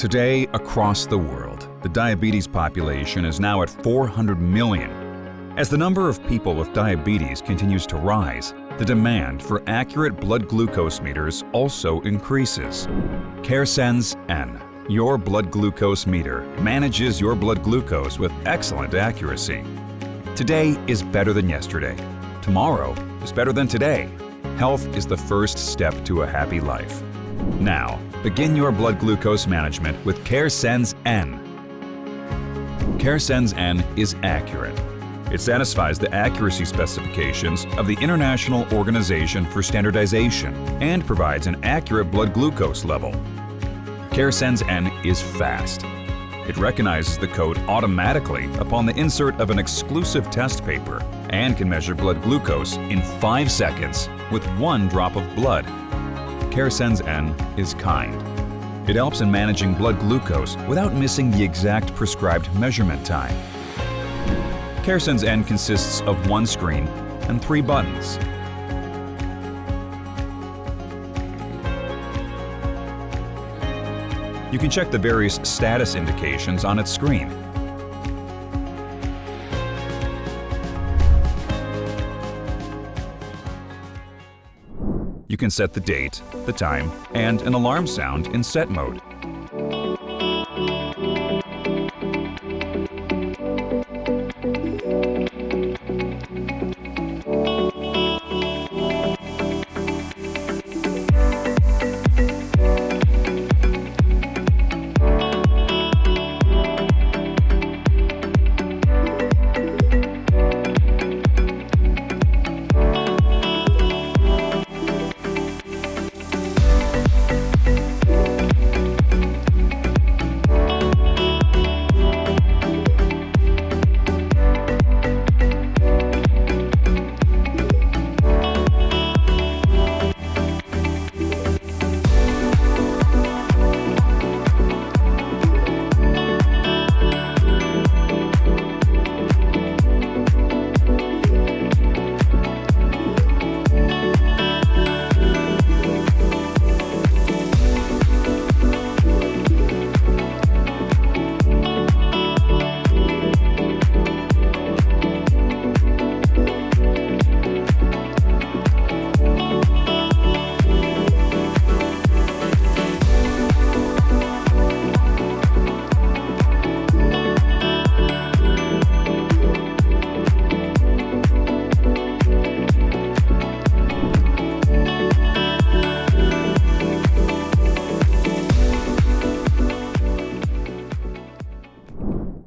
Today, across the world, the diabetes population is now at 400 million. As the number of people with diabetes continues to rise, the demand for accurate blood glucose meters also increases. CareSens N, your blood glucose meter, manages your blood glucose with excellent accuracy. Today is better than yesterday. Tomorrow is better than today. Health is the first step to a happy life. Now, begin your blood glucose management with CareSens N. CareSens N is accurate. It satisfies the accuracy specifications of the International Organization for Standardization and provides an accurate blood glucose level. CareSens N is fast. It recognizes the code automatically upon the insert of an exclusive test paper and can measure blood glucose in 5 seconds with 1 drop of blood. CareSens N is kind. It helps in managing blood glucose without missing the exact prescribed measurement time. CareSens N consists of 1 screen and 3 buttons. You can check the various status indications on its screen. You can set the date, the time, and an alarm sound in set mode.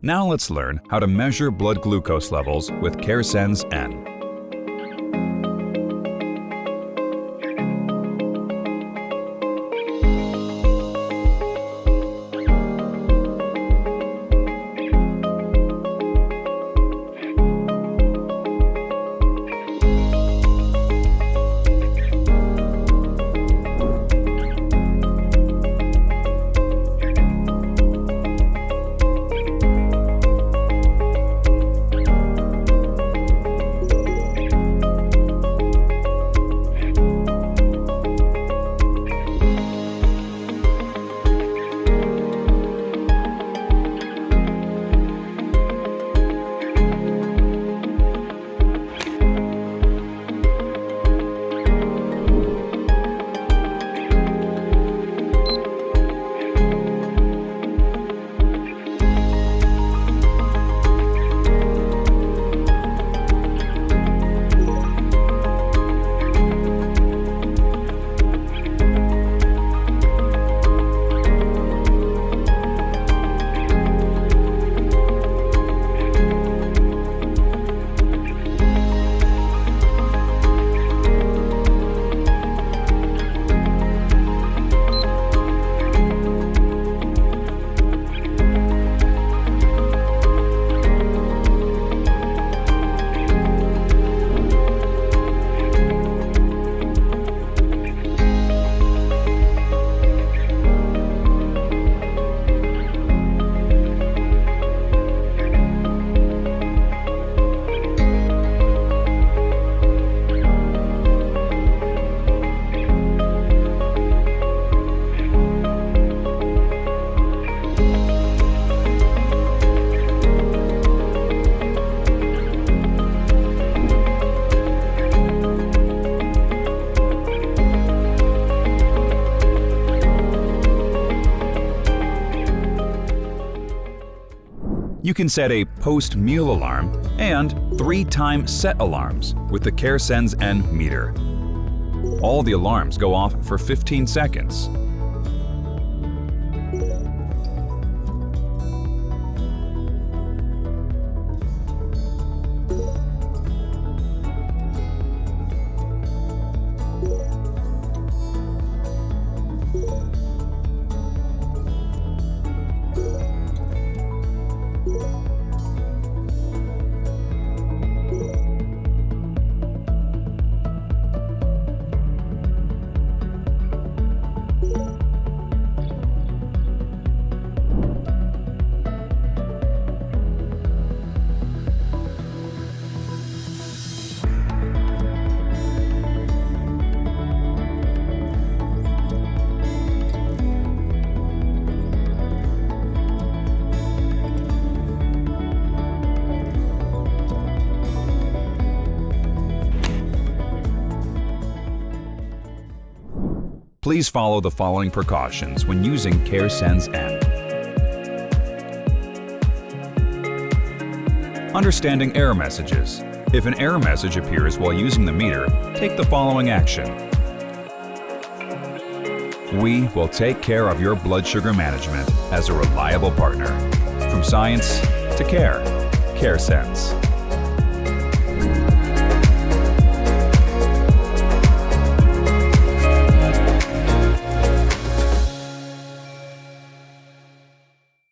Now let's learn how to measure blood glucose levels with CareSens N. You can set a post-meal alarm and 3-time set alarms with the CareSens N meter. All the alarms go off for 15 seconds. Please follow the following precautions when using CareSens N. Understanding error messages. If an error message appears while using the meter, take the following action. We will take care of your blood sugar management as a reliable partner. From science to care, CareSens.